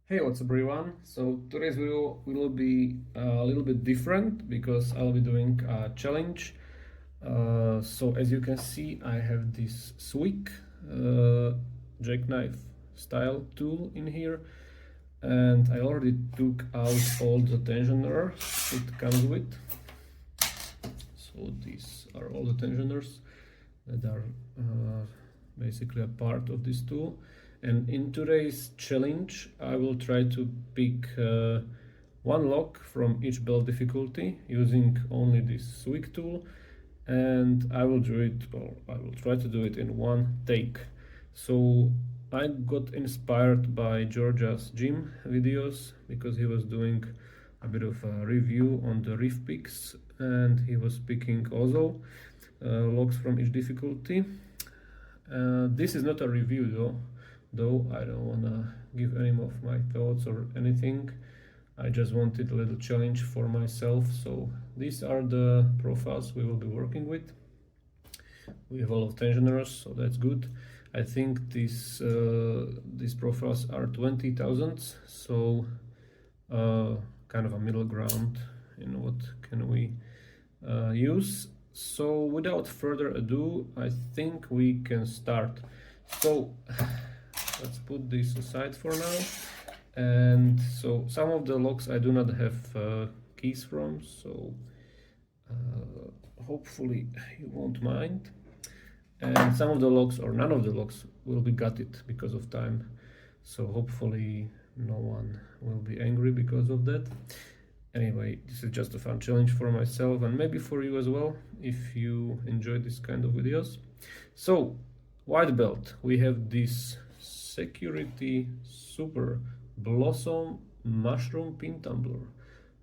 Hey, what's up everyone? So today's video will be a little bit different because I'll be doing a challenge. So as you can see, I have this Swick jackknife style tool in here, and I already took out all the tensioners it comes with. So these are all the tensioners that are basically a part of this tool. And in today's challenge, I will try to pick one lock from each belt difficulty using only this Swick tool, and I will do it, or I will try to do it in one take. So I got inspired by Georgia's gym videos because he was doing a bit of a review on the reef picks, and he was picking also locks from each difficulty. This is not a review though I don't want to give any of my thoughts or anything. I just wanted a little challenge for myself. So these are the profiles we will be working with. We have a lot of tensioners, so that's good. I think these profiles are 20,000, so kind of a middle ground in what can we use. So without further ado, I think we can start. So let's put this aside for now. And so some of the locks I do not have keys from, so hopefully you won't mind. And some of the locks or none of the locks will be gutted because of time, so hopefully no one will be angry because of that. Anyway, this is just a fun challenge for myself and maybe for you as well if you enjoy this kind of videos. So white belt, we have this Security Super Blossom Mushroom Pin Tumbler.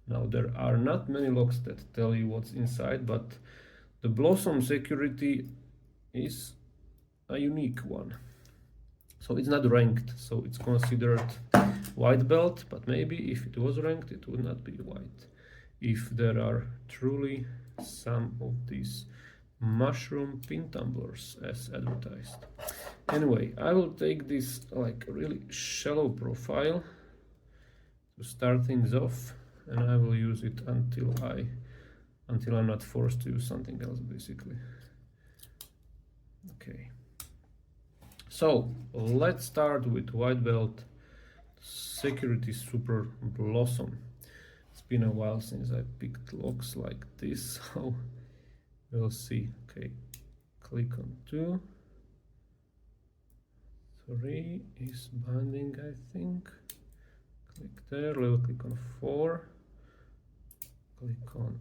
Now there are not many locks that tell you what's inside, but the Blossom Security is a unique one. So it's not ranked, so it's considered white belt, but maybe if it was ranked it would not be white if there are truly some of these mushroom pin tumblers as advertised. Anyway, I will take this like really shallow profile to start things off, and I will use it until I'm not forced to use something else, basically. Okay, so let's start with white belt Security Super Blossom. It's been a while since I picked locks like this, so we'll see. Okay, click on 2. 3 is binding, I think. Click there, level click on 4. Click on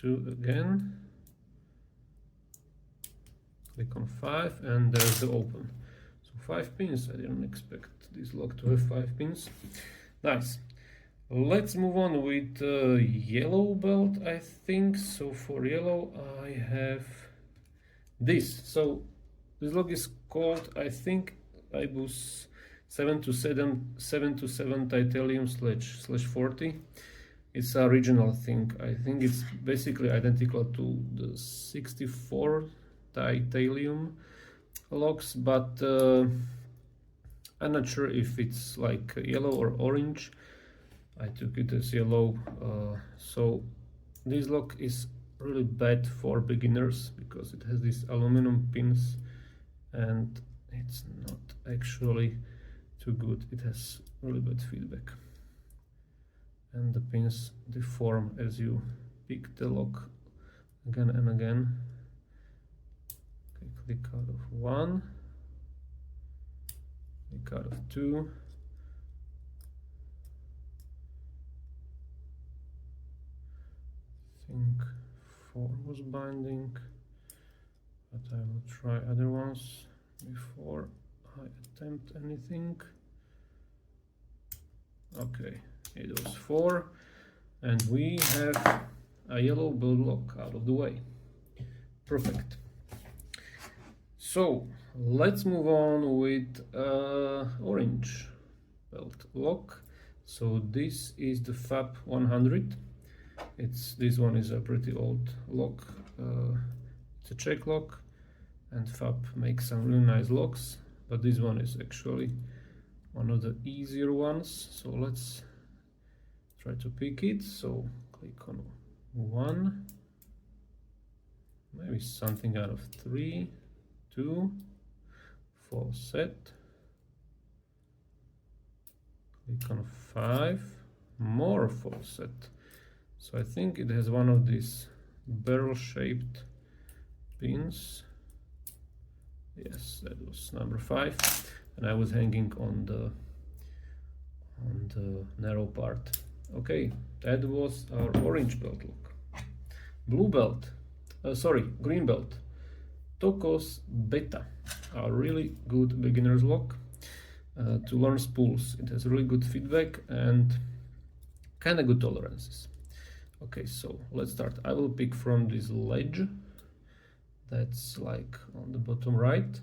2 again. Click on 5, and there's the open. So 5 pins. I didn't expect this lock to have 5 pins. Nice. Let's move on with yellow belt, I think. So for yellow I have this. So this lock is called, I think, IBUS 727 titanium slash 40. It's a regional thing. I think it's basically identical to the 64 titanium locks, but I'm not sure if it's like yellow or orange. I took it as yellow. So this lock is really bad for beginners because it has these aluminum pins and it's not actually too good. It has really bad feedback and the pins deform as you pick the lock again and again. Okay, click out of 1, click out of 2, I think 4 was binding, but I will try other ones before I attempt anything. Okay, it was 4, and we have a yellow belt lock out of the way. Perfect. So let's move on with orange belt lock. So this is the FAP 100. This one is a pretty old lock. It's a Czech lock, and FAP makes some really nice locks, but this one is actually one of the easier ones. So let's try to pick it. So click on 1, maybe something out of 3, 2, full set. Click on 5, more full set. So I think it has one of these barrel-shaped pins. Yes, that was number 5, and I was hanging on the narrow part. Okay, that was our orange belt lock. Blue belt, sorry, green belt. Tokoz Beta, a really good beginner's lock to learn spools. It has really good feedback and kind of good tolerances. Okay, so let's start. I will pick from this ledge that's like on the bottom right,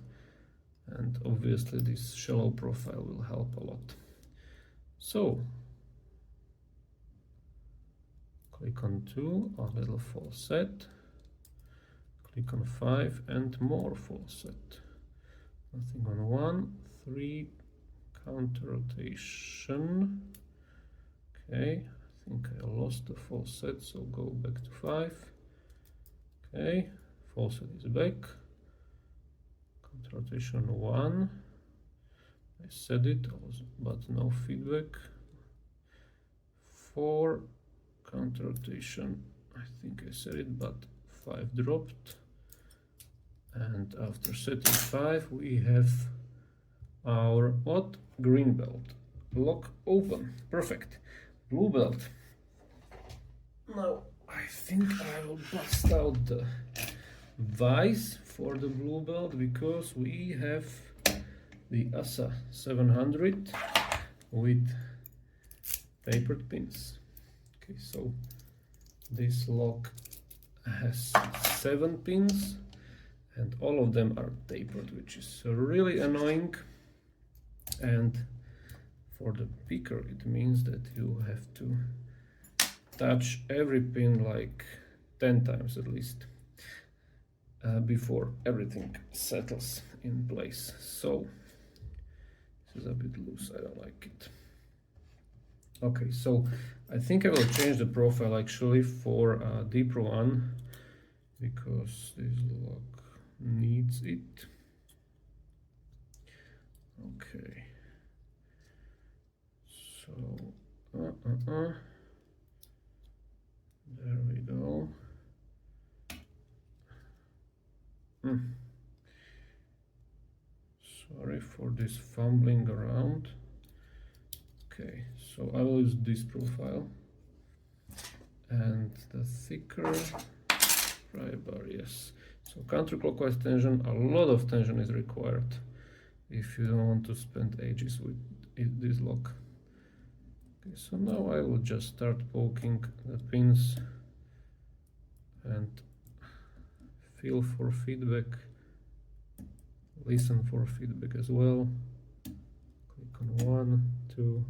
and obviously this shallow profile will help a lot. So click on 2, a little full set, click on 5 and more full set, nothing on 1, 3, counter rotation. Okay, I think I lost the full set, so go back to 5. Okay, full set is back, counter rotation 1, I said it, but no feedback. 4, counter rotation, I think I said it, but 5 dropped. And after setting 5, we have our what? Green belt. Lock open. Perfect. Blue belt. Now I think I will bust out the vise for the blue belt because we have the Assa 700 with tapered pins. Okay, so this lock has 7 pins and all of them are tapered, which is really annoying. And for the picker, it means that you have to touch every pin like 10 times at least before everything settles in place. So this is a bit loose, I don't like it. Okay, so I think I will change the profile actually for a deeper one because this lock needs it. Okay, so there we go. Sorry for this fumbling around. Okay, so I will use this profile and the thicker pry bar, yes. So counterclockwise tension, a lot of tension is required if you don't want to spend ages with this lock. Okay, so now I will just start poking the pins and feel for feedback, listen for feedback as well. Click on 1, 2,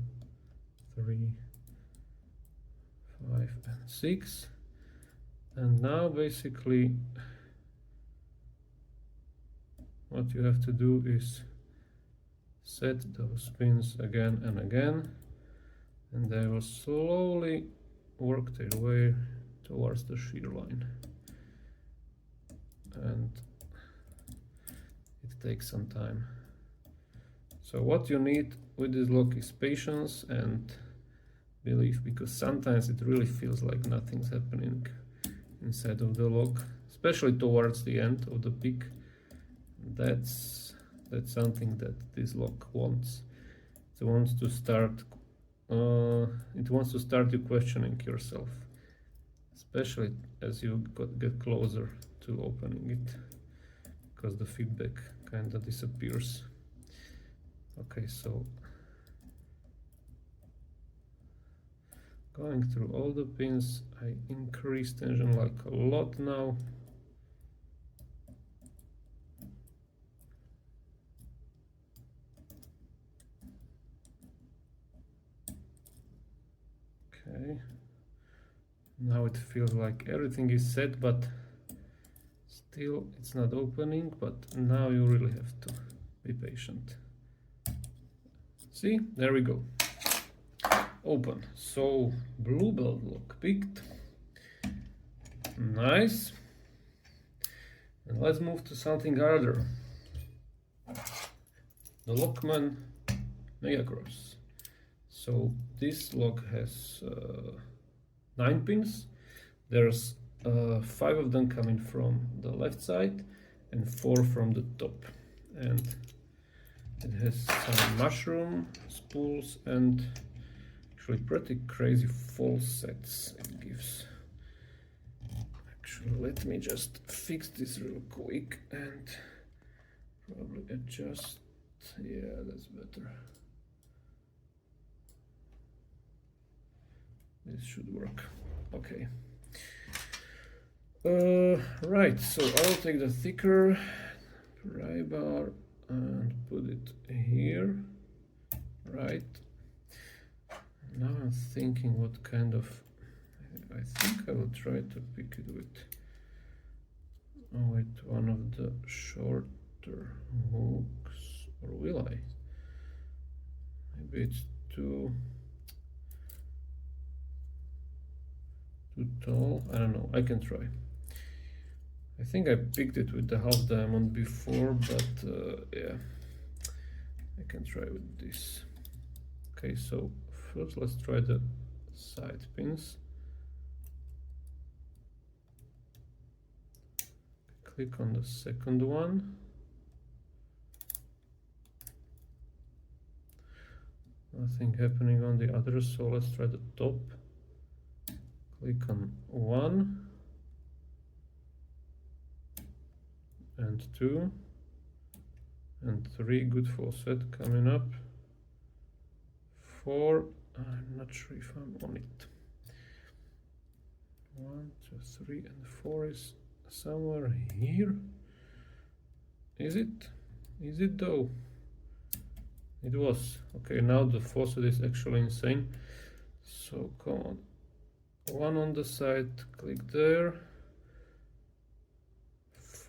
3, 5 and 6, and now basically what you have to do is set those pins again and again, and they will slowly work their way towards the shear line, and it takes some time. So what you need with this lock is patience and belief, because sometimes it really feels like nothing's happening inside of the lock, especially towards the end of the pick. That's something that this lock wants. It wants to start you questioning yourself, especially as you get closer to opening it, because the feedback kind of disappears. Okay, so going through all the pins, I increase tension like a lot now. Okay, now it feels like everything is set, but still it's not opening. But now you really have to be patient. See, there we go. Open. So blue belt lock picked. Nice. And let's move to something harder. The Lockman Megacross. So this lock has 9 pins. There's 5 of them coming from the left side and 4 from the top. And it has some mushroom spools and actually pretty crazy false sets it gives. Actually, let me just fix this real quick and probably adjust. Yeah, that's better. This should work. Okay. Right, so I'll take the thicker pry bar and put it here. Right. Now I'm thinking what kind of. I think I will try to pick it with one of the shorter hooks, or will I? Maybe it's too tall. I don't know. I can try. I think I picked it with the half diamond before, but yeah, I can try with this. Okay, so first let's try the side pins. Click on the second one. Nothing happening on the other, so let's try the top. Click on 1 and 2 and 3. Good full set coming up. 4. I'm not sure if I'm on it. 1, 2, 3, and 4 is somewhere here. Is it? Is it though? It was. Okay, now the faucet is actually insane. So come on. 1 on the side, click there.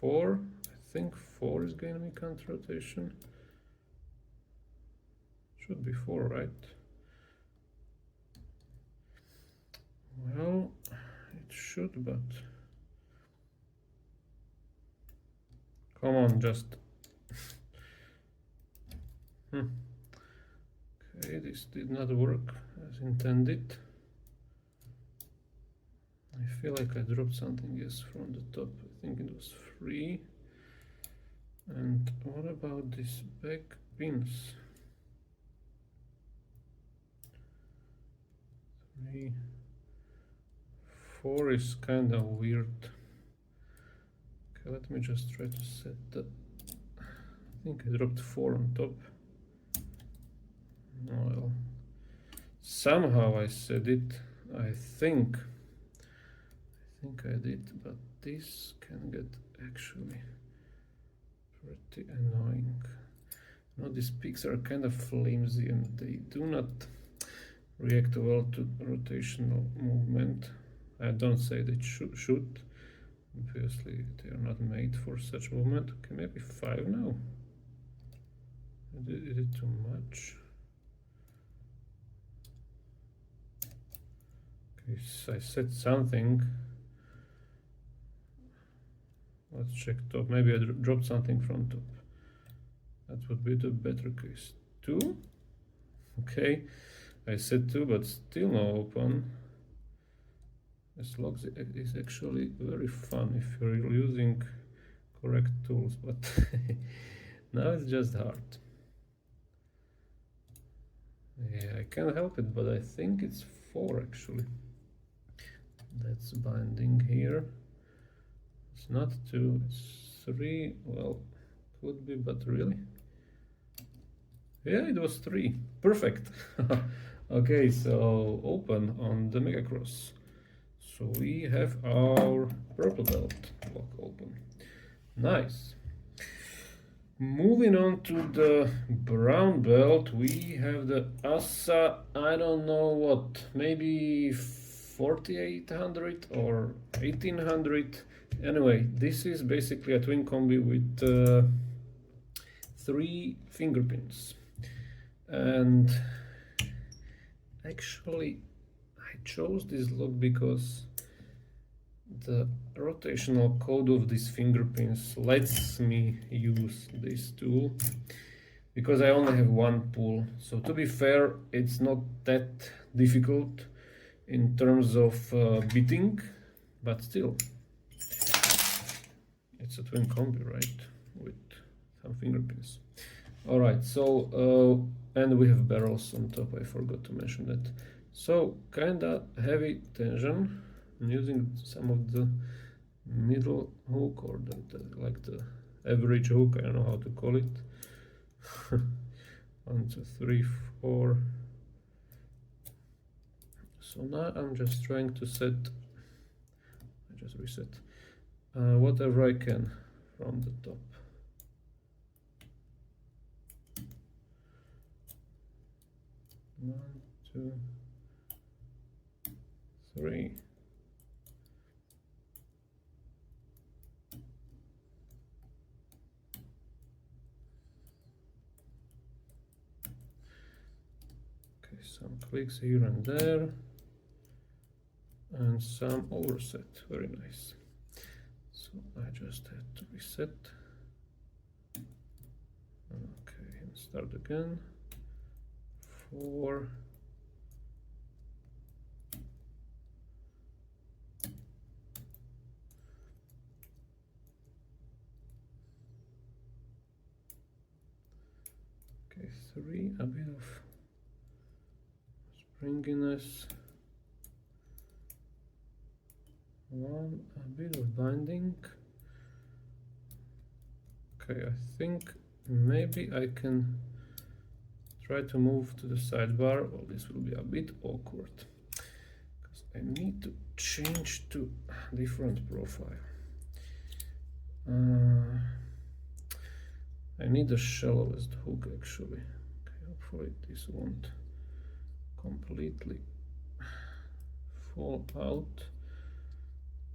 4. I think 4 is going to be counter rotation. Should be 4, right? Well, it should, but come on, just okay, this did not work as intended. I feel like I dropped something, yes, from the top. I think it was 3. And what about these back pins? 3. 4 is kind of weird. Okay, let me just try to set the. I think I dropped 4 on top. Well, somehow I said it. I think I did, but this can get actually pretty annoying. Now these peaks are kind of flimsy and they do not react well to rotational movement. I don't say they should. Obviously they are not made for such movement. Okay, maybe 5 now. Is it too much? Okay, so I said something. Let's check top. Maybe I dropped something from top. That would be the better case. 2. Okay, I said 2, but still no open. This lock is actually very fun if you're using correct tools, but now it's just hard. Yeah, I can't help it, but I think it's 4 actually. That's binding here. It's not 2, it's 3. Well, could be, but really? Yeah, it was 3. Perfect. Okay, so open on the Megacross. So we have our purple belt lock open. Nice. Moving on to the brown belt, we have the Assa, I don't know what, maybe 4800 or 1800. Anyway, this is basically a twin combi with 3 finger pins. And actually I chose this lock because the rotational code of these fingerpins lets me use this tool because I only have one pull. So to be fair, it's not that difficult in terms of bitting, but still it's a twin combi, right, with some fingerpins. All right, so and we have barrels on top, I forgot to mention that. So kinda heavy tension. I'm using some of the middle hook or like the average hook, I don't know how to call it. 1, 2, 3, 4. So now I'm just trying to set, I just reset, whatever I can from the top. 1, 2, 3. Okay, some clicks here and there, and some overset. Very nice. So I just had to reset. Okay, and start again. 4. Okay, 3, a bit of springiness. 1, a bit of binding. Okay, I think maybe I can try to move to the sidebar. Well, this will be a bit awkward because I need to change to different profile. I need the shallowest hook actually. Okay, hopefully this won't completely fall out.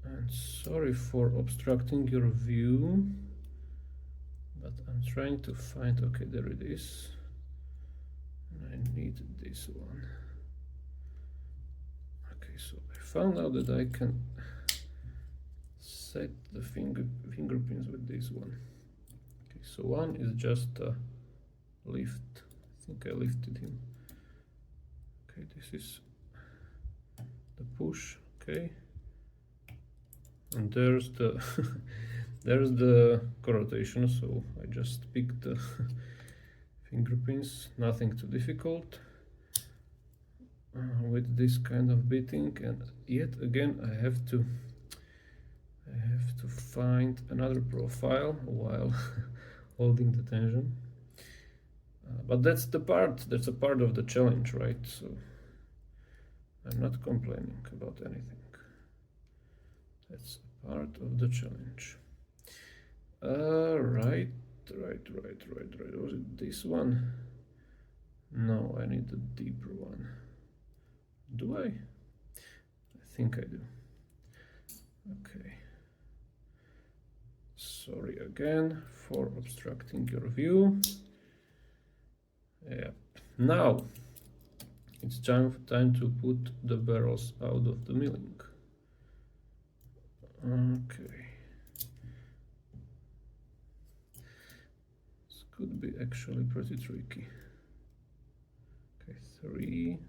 And sorry for obstructing your view, but I'm trying to find, okay, there it is. I need this one. Okay, so I found out that I can set the fingerpins with this one. Okay, so one is just a lift. I think I lifted him. Okay, this is the push. Okay, and there's the there's the co-rotation. So I just picked the fingerpins, nothing too difficult with this kind of bitting, and yet again I have to find another profile while holding the tension, but that's a part of the challenge, right? So I'm not complaining about anything. That's a part of the challenge. Right. Was it this one? No, I need the deeper one. Do I? I think I do. Okay. Sorry again for obstructing your view. Yeah. Now it's time to put the barrels out of the milling. Okay. Could be actually pretty tricky. Okay, 3,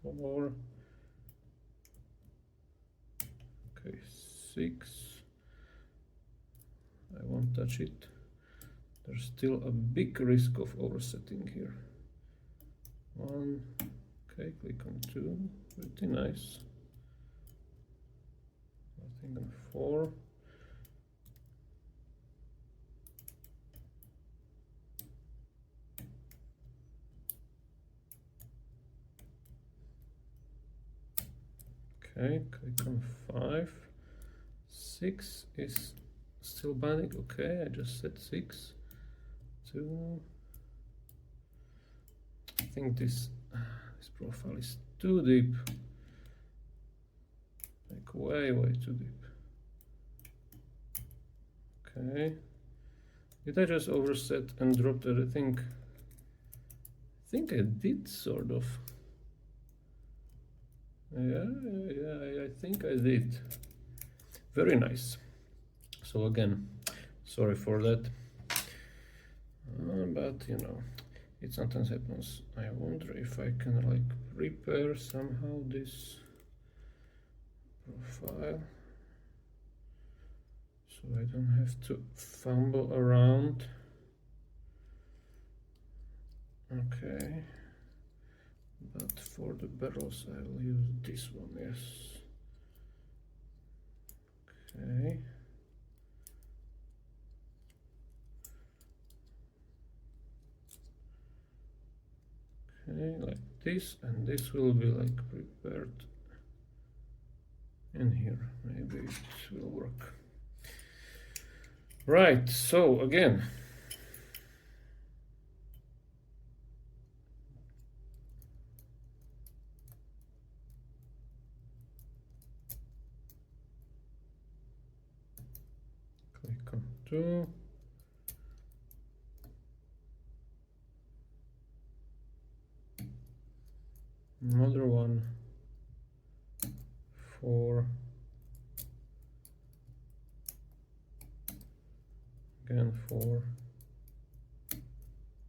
4, okay, 6. I won't touch it. There's still a big risk of oversetting here. 1, okay, click on 2, pretty nice. Nothing on 4. Okay, click on 5. 6 is still binding. Okay, I just said 6. 2. I think this profile is too deep. Like way too deep. Okay. Did I just overset and dropped everything? think I did sort of. Yeah, I think I did. Very nice. So again, sorry for that. But you know, it sometimes happens. I wonder if I can like repair somehow this profile so I don't have to fumble around. Okay, but for the barrels I will use this one, yes. Okay. Okay, like this, and this will be like prepared in here. Maybe it will work. Right, so again, click on 2. Another one, 4. Again 4,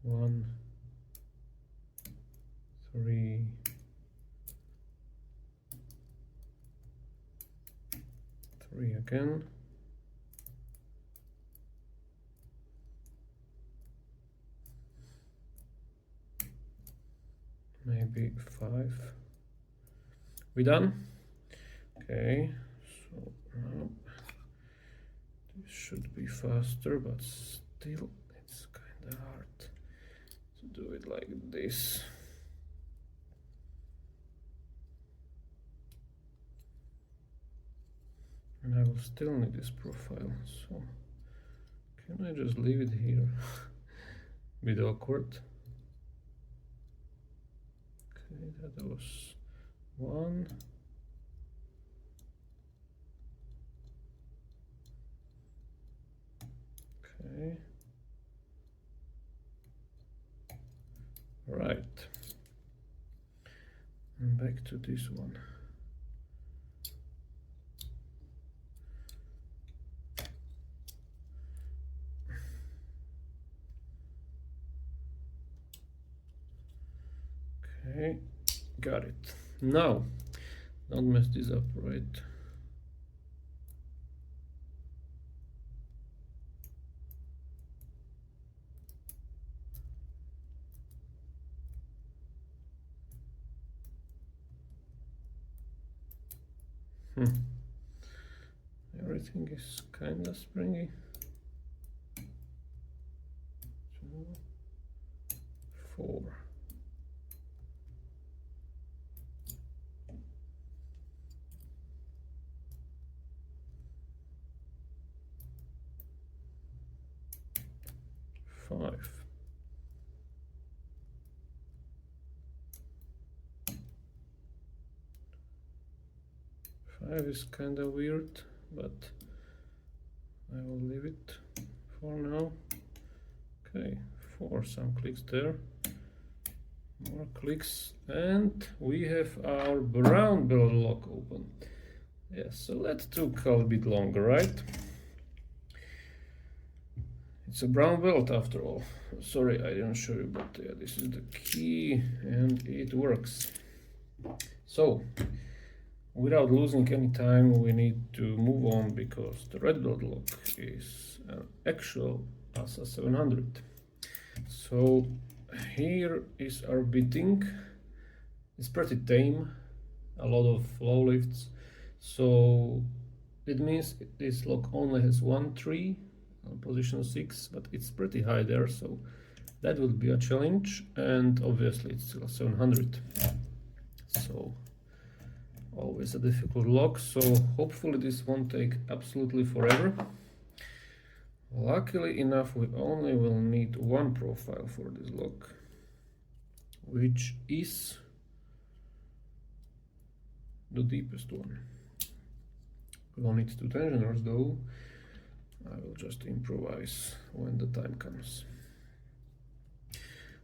1, 3, 3 again. Maybe 5. We done? Okay, so now this should be faster, but still it's kind of hard to do it like this. And I will still need this profile, so can I just leave it here? Bit awkward. Okay, that was 1. Okay. Right. And back to this one. Okay, got it. Now, don't mess this up, right? Everything is kinda springy. 2, 4. Five. Five is kind of weird, but I will leave it for now. Okay, 4, some clicks there, more clicks, and we have our brown belt lock open. Yes, so that took a bit longer, right? It's a brown belt after all. Sorry, I didn't show you, but yeah, this is the key and it works. So, without losing any time, we need to move on because the red belt lock is an actual Assa 700. So, here is our bitting. It's pretty tame, a lot of low lifts. So, it means this lock only has 1 tree. Position 6, but it's pretty high there, so that will be a challenge, and obviously it's still a 700, so always a difficult lock. So hopefully this won't take absolutely forever. Luckily enough, we only will need 1 profile for this lock, which is the deepest one. We will need 2 tensioners though. I will just improvise when the time comes.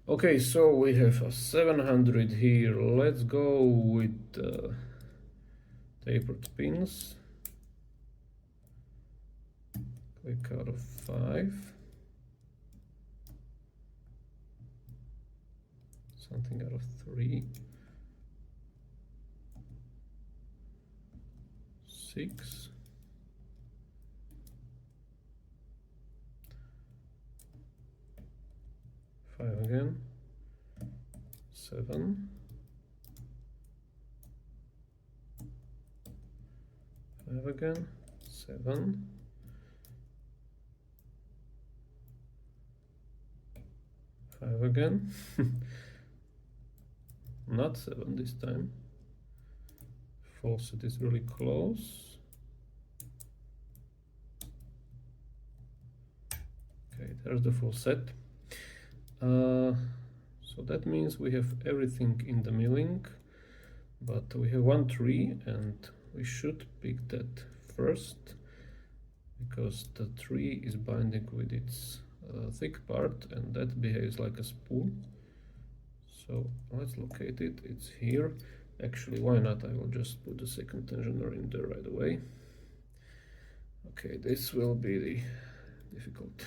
Okay, so we have a 700 here. Let's go with tapered pins. Click out of 5. Something out of 3. 6. 5 again. 7. 5 again. 7. 5 again. Not 7 this time. Faucet is really close. Okay, there's the full set. So that means we have everything in the milling, but we have one tree and we should pick that first because the tree is binding with its thick part and that behaves like a spool. So let's locate it. It's here. Actually, why not? I will just put the second tensioner in there right away. Okay, this will be the difficult.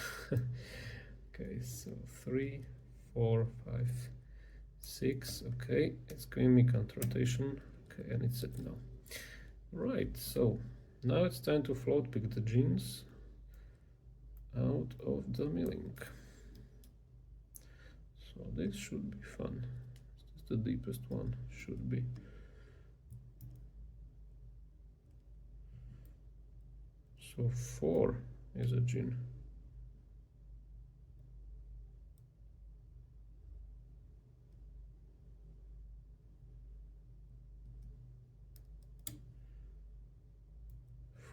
Okay, so 3, 4, 5, 6. Okay, it's giving me counter rotation. Okay, and it's set now. Right, so now it's time to float pick the jeans out of the milling. So this should be fun. This is the deepest one, should be. So 4 is a gin.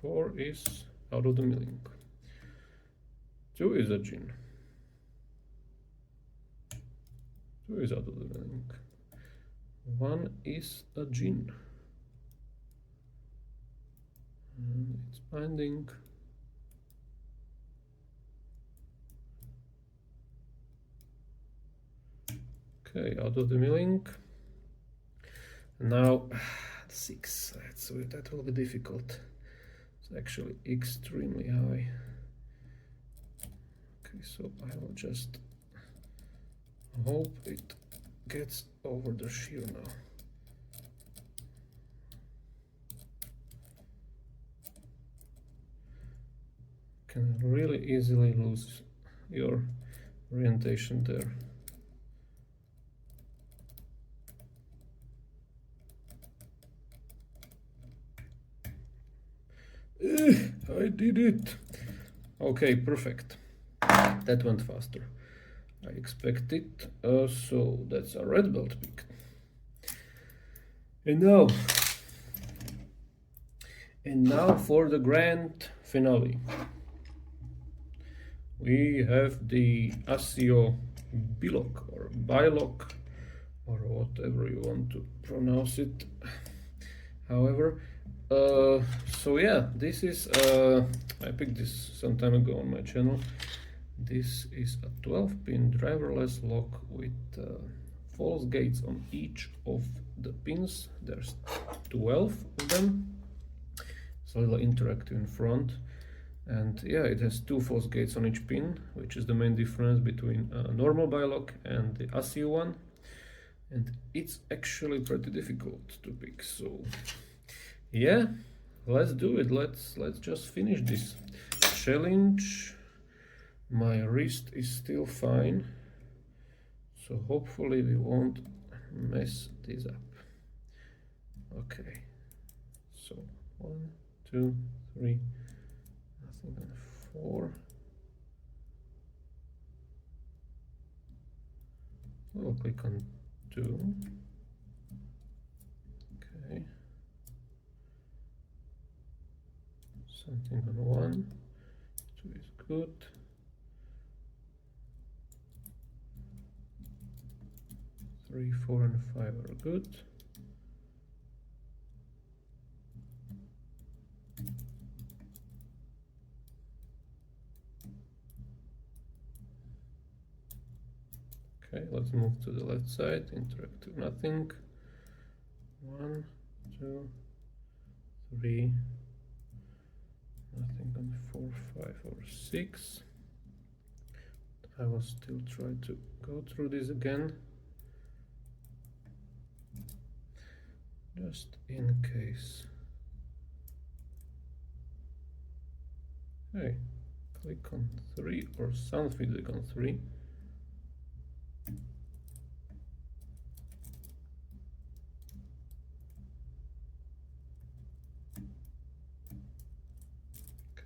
Four is out of the milling. 2 is a gin. 2 is out of the milling. 1 is a gin. And it's binding. Okay, out of the milling. Now 6. That will be difficult. It's actually extremely high. Okay, so I will just hope it gets over the shear now. Can really easily lose your orientation there. I did it. Okay, perfect. That went faster. I expected. So that's a red belt pick. And now for the grand finale. We have the ASIO Bilock or Bilock or whatever you want to pronounce it. However, so yeah, this is I picked this some time ago on my channel. This is a 12-pin driverless lock with false gates on each of the pins. There's 12 of them. It's a little interactive in front, and yeah, it has 2 false gates on each pin, which is the main difference between a normal Bilock and the ASIO one. And it's actually pretty difficult to pick. So yeah, let's do it. Let's just finish this challenge. My wrist is still fine, so hopefully we won't mess this up. Okay, so 1, 2, 3, nothing on 4. We'll click on 2. Okay. Something on 1. 2 is good. 3, 4, and 5 are good. Okay, let's move to the left side. Interactive, nothing. 1, 2, 3, nothing on 4, 5, or 6. I will still try to go through this again, just in case. Okay, click on 3 or something on 3.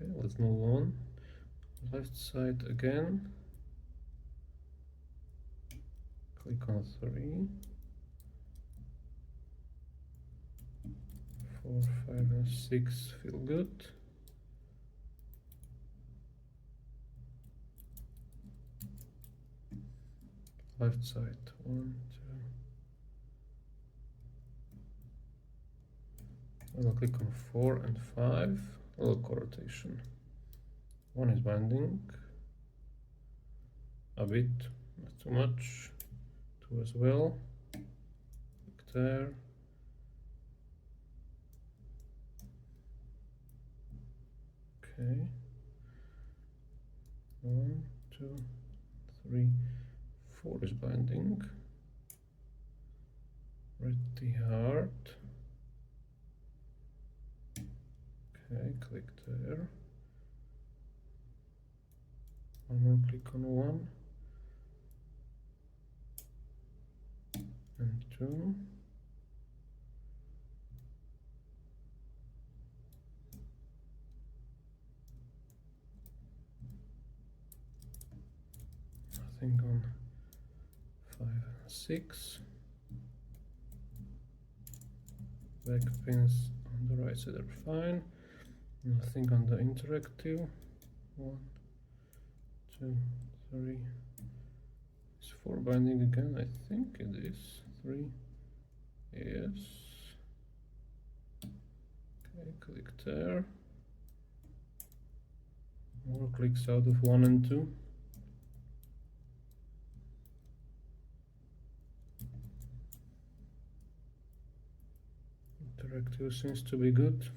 Okay, let's move on. Left side again. Click on 3, 4, 5, and 6 feel good. Left side, 1, 2. I will click on 4 and 5. A little rotation. 1 is binding a bit, not too much. 2 as well. Click there. Okay. 1, 2, 3, 4 is binding. Pretty hard. Okay, click there. One more click on 1 and 2. Nothing on 5 and 6. Back pins on the right side are fine. Nothing on the interactive. 1, 2, 3. Is 4 binding again? I think it is. 3. Yes. Okay, click there. More clicks out of 1 and 2. Interactive seems to be good.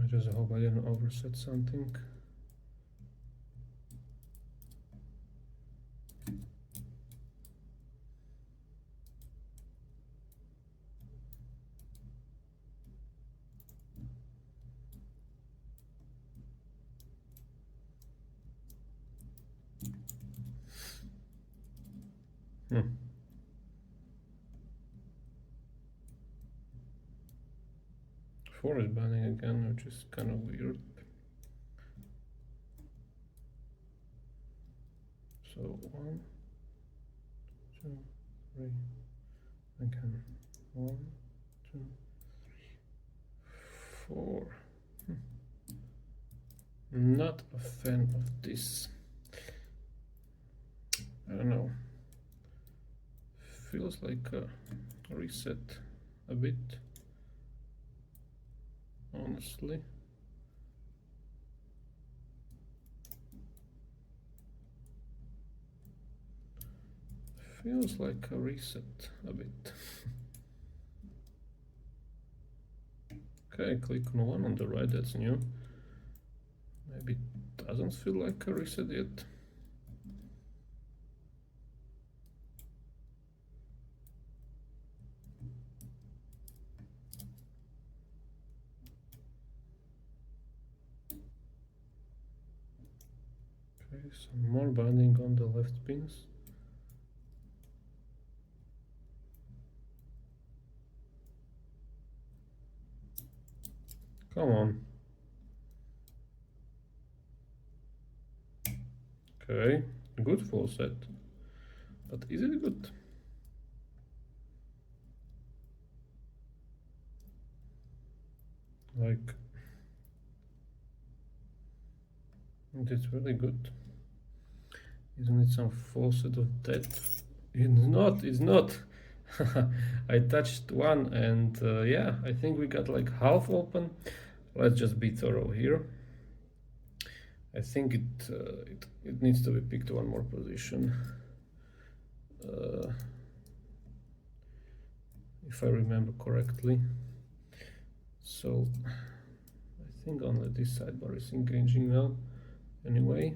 I just hope I didn't overset something. Hmm. 4 is binding again, which is kind of weird. So 1, 2, 3, again 1, 2, 3, 4. Not a fan of this. I don't know. Feels like a reset a bit. Honestly, feels like a reset a bit. Okay, click on 1 on the right, that's new. Maybe it doesn't feel like a reset yet. Some more binding on the left pins. Come on. Okay, good full set. But is it good? Like, it is really good. Isn't it some full set of that? It's not. I touched one and yeah, I think we got like half open. Let's just be thorough here. I think it needs to be picked one more position. If I remember correctly. So I think only this sidebar is engaging now. Anyway,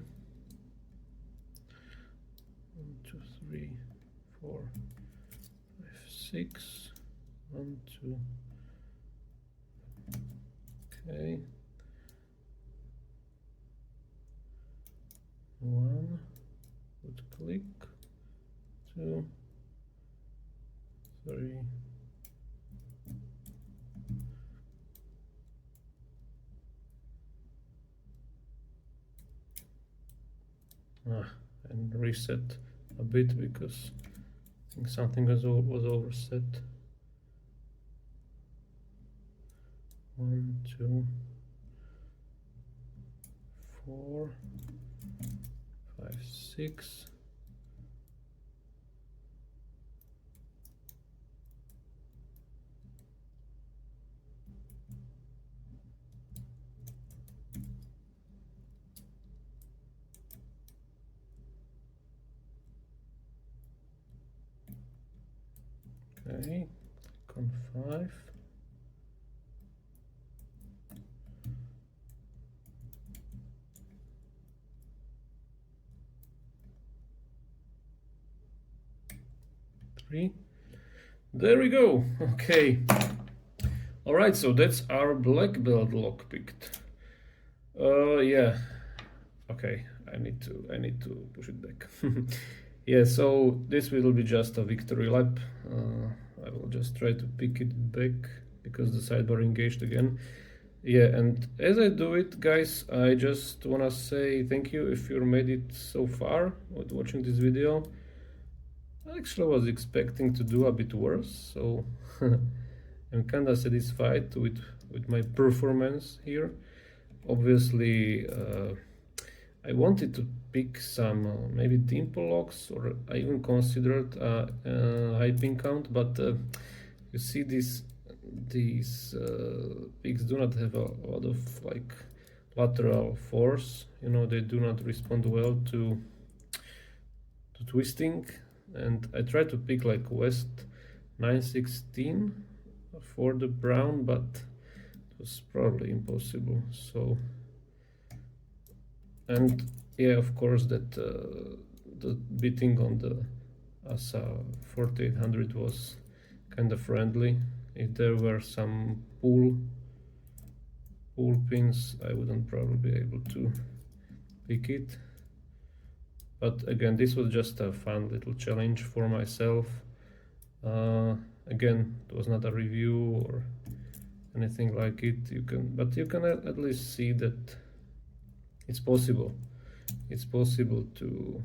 1, 2, 3, 4, 5, 6. 1, 2. Okay. 1. Good click. 2, 3. And reset a bit because I think something was overset. 1, 2, 4, 5, 6. Okay, click on 5. There we go. Okay. All right, so that's our black belt lock picked. Yeah. Okay, I need to push it back. Yeah, so this will be just a victory lap. I will just try to pick it back because the sidebar engaged again. Yeah, and as I do it, guys, I just wanna say thank you if you made it so far with watching this video. I actually was expecting to do a bit worse, so I'm kinda satisfied with my performance here. Obviously, I wanted to pick some maybe dimple locks, or I even considered high pin count, but you see these pigs do not have a lot of like lateral force. You know, they do not respond well to twisting. And I tried to pick like West 916 for the brown, but it was probably impossible. So, and yeah, of course that the bitting on the Assa 4800 was kind of friendly. If there were some pull pins, I wouldn't probably be able to pick it. But again, this was just a fun little challenge for myself. Again, it was not a review or anything like it. You can at least see that it's possible. It's possible to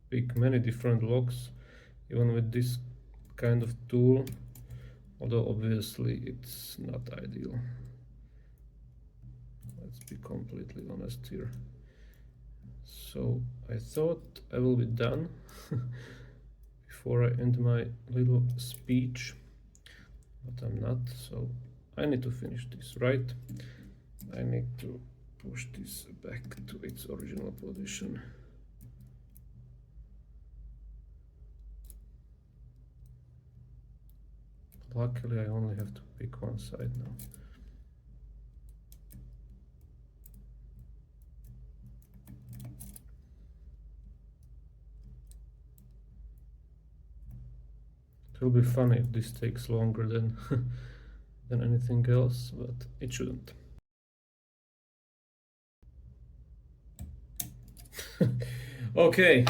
pick many different locks, even with this kind of tool. Although obviously it's not ideal. Let's be completely honest here. So I thought I will be done before I end my little speech, but I'm not, so I need to finish this, right? I need to push this back to its original position. Luckily I only have to pick one side now. It will be funny if this takes longer than than anything else, but it shouldn't. Okay,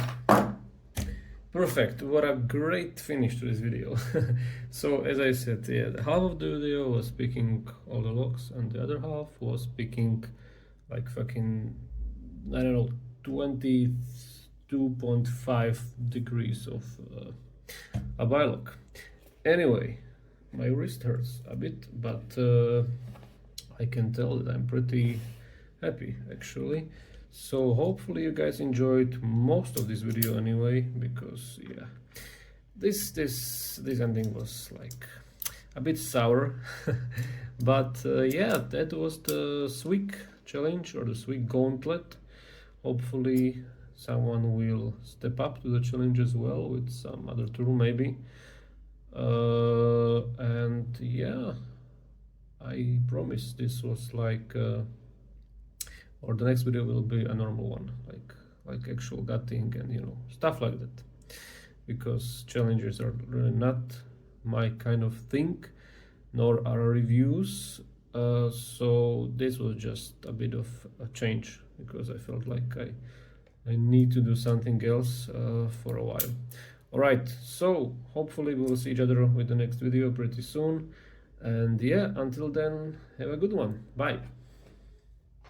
perfect. What a great finish to this video. So as I said, yeah, half of the video was picking all the locks and the other half was picking like fucking, I don't know, 22.5 degrees of a Bilock. Anyway, my wrist hurts a bit, but I can tell that I'm pretty happy actually. So hopefully you guys enjoyed most of this video anyway, because yeah, this ending was like a bit sour. But yeah, that was the Swick challenge or the Swick gauntlet. Hopefully someone will step up to the challenge as well with some other tool maybe. And yeah, I promise this was like or the next video will be a normal one, like actual gutting and, you know, stuff like that, because challenges are really not my kind of thing, nor are reviews. So this was just a bit of a change because I felt like I need to do something else for a while. All right, so hopefully we will see each other with the next video pretty soon. And yeah, until then, have a good one. Bye.